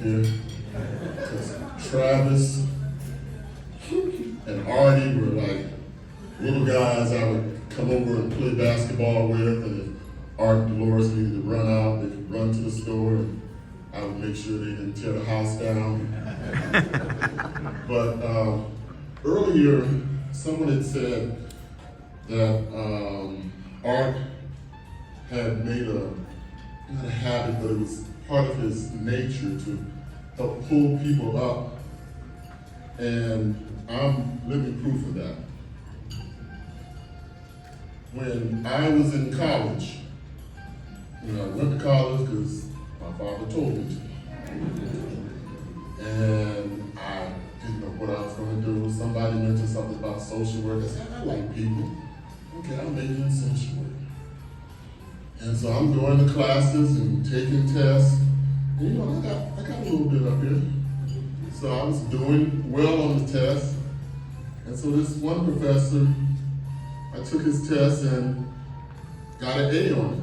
here. Travis and Artie were like little guys I would come over and play basketball with, and if Art and Dolores needed to run out, they could run to the store, and I would make sure they didn't tear the house down. But earlier, someone had said that Art had made not a habit, but it was part of his nature to help pull people up, and I'm living proof of that. When I was in college, I went to college because my father told me to, and I didn't know what I was going to do. Somebody mentioned something about social work. I said, I like people. Okay, I'll major in social work. And so I'm going to classes and taking tests. And, I got a little bit up here. So I was doing well on the test. And so this one professor, I took his test and got an A on it.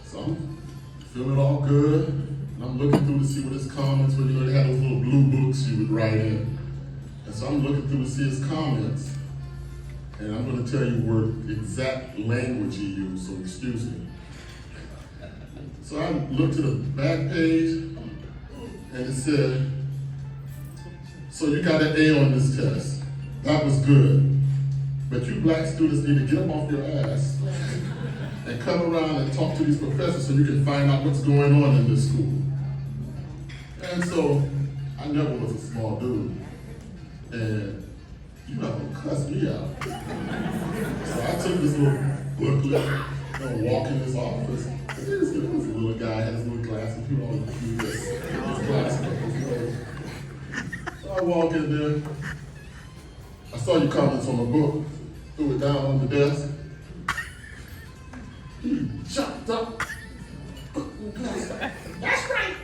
So I'm feeling all good. And I'm looking through to see what his comments were. They had those little blue books you would write in. And so I'm looking through to see his comments. And I'm going to tell you the exact language he used, so excuse me. So I looked to the back page, and it said, so you got an A on this test. That was good. But you black students need to get up off your ass and come around and talk to these professors so you can find out what's going on in this school. And so I never was a small dude. And you're not gonna cuss me out. So I took this little booklet and walk in his office. There was a little guy, had his little glasses, he always do this, his glasses. So I walk in there. I saw your comments on my book, threw it down on the desk. He jumped up, that's right.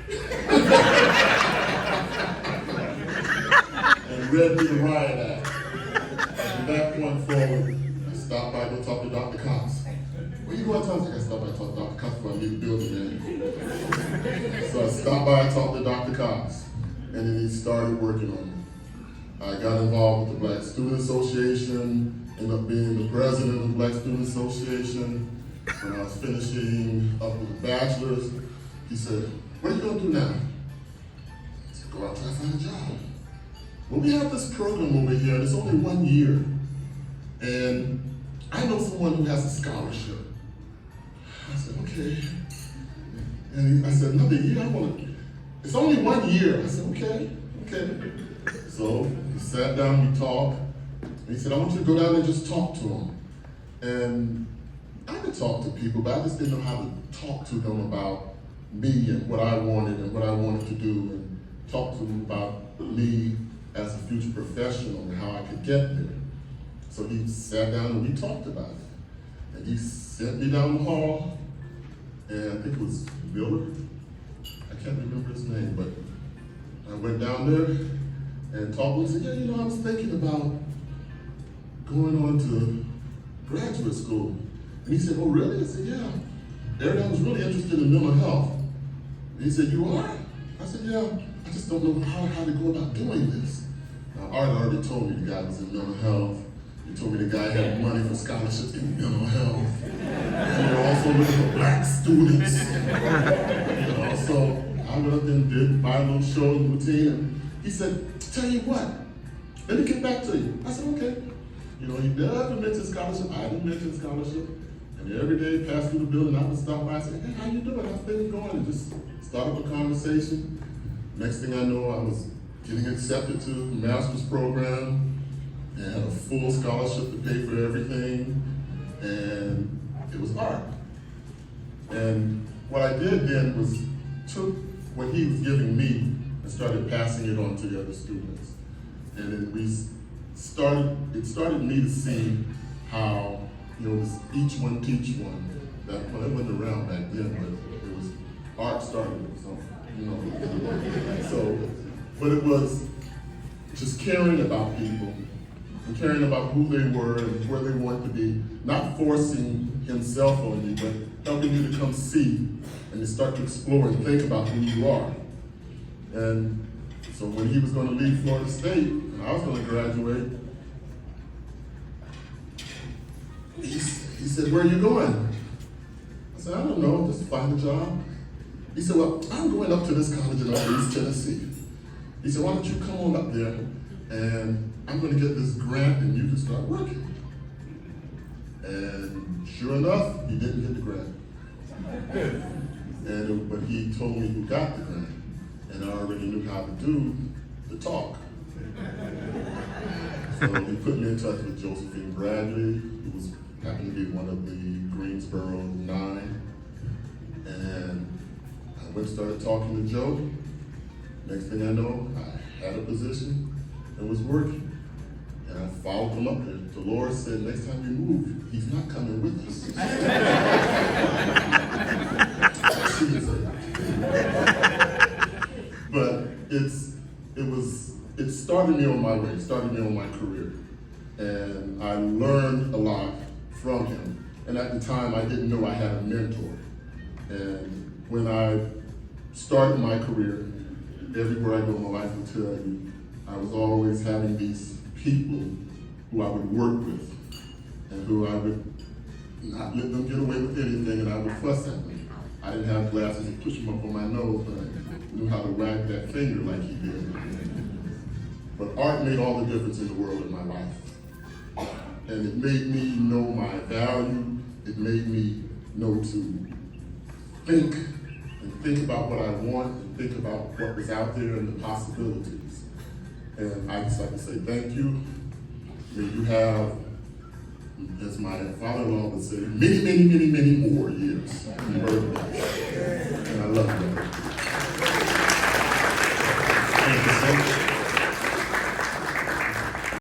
And read me the riot act. From that point forward, I stopped by to talk to Dr. Cox. Where you going to talk to? I stopped by to talk to Dr. Cox before I leave the building, man. So I stopped by and talked to Dr. Cox, and then he started working on me. I got involved with the Black Student Association, ended up being the president of the Black Student Association. When I was finishing up with a bachelor's, he said, what are you going to do now? I said, go out and try to find a job. Well, we have this program over here, and it's only 1 year. And I know someone who has a scholarship. I said, okay. And I said, another year? It's only 1 year. I said, okay. So we sat down, we talked, and he said, I want you to go down and just talk to them. And I could talk to people, but I just didn't know how to talk to them about me and what I wanted and what I wanted to do, and talk to them about me as a future professional and how I could get there. So he sat down and we talked about it. And he sent me down the hall, and I think it was Miller. I can't remember his name, but I went down there and talked to him and said, yeah, I was thinking about going on to graduate school. And he said, oh, really? I said, yeah. Eric, I was really interested in mental health. And he said, you are? I said, yeah. I just don't know how to go about doing this. Now, Art already told me the guy was in mental health. He told me the guy had money for scholarships in mental health. And they were also looking for black students. So I went up and did my little show routine. And he said, tell you what, let me get back to you. I said, okay. He never mentioned scholarship. I didn't mention scholarship. And every day, pass through the building, I would stop by and say, hey, how you doing? How's things going? And just start up a conversation. Next thing I know, I was getting accepted to the master's program and had a full scholarship to pay for everything. And it was art. And what I did then was took what he was giving me and started passing it on to the other students. And then it started me to see how, it was each one teach one. That it wasn't around back then, but it was art started it. But it was just caring about people and caring about who they were and where they wanted to be, not forcing himself on you, but helping you to come see and to start to explore and think about who you are. And so when he was going to leave Florida State, and I was going to graduate, he said, "Where are you going?" I said, "I don't know, just find a job." He said, "Well, I'm going up to this college in East Tennessee." He said, "Why don't you come on up there and I'm going to get this grant and you can start working." And sure enough, he didn't get the grant. But he told me who got the grant, and I already knew how to do the talk. So he put me in touch with Josephine Bradley, who happened to be one of the Greensboro 9. And I went and started talking to Joe. Next thing I know, I had a position and was working. And I followed him up there. Dolores said, "Next time you move, he's not coming with us." She didn't say that. But it started me on my way, it started me on my career. And I learned a lot from him. And at the time, I didn't know I had a mentor. And when I started my career, everywhere I go, my life will tell you, I was always having these people who I would work with and who I would not let them get away with anything, and I would fuss at them. I didn't have glasses and push them up on my nose, but I knew how to wag that finger like he did. But art made all the difference in the world in my life. And it made me know my value. It made me know to think about what I want and think about what was out there and the possibilities. And I just like to say thank you. May you have, as my father-in-law would say, many, many, many, many more years in birthday. And I love you. Thank you so much.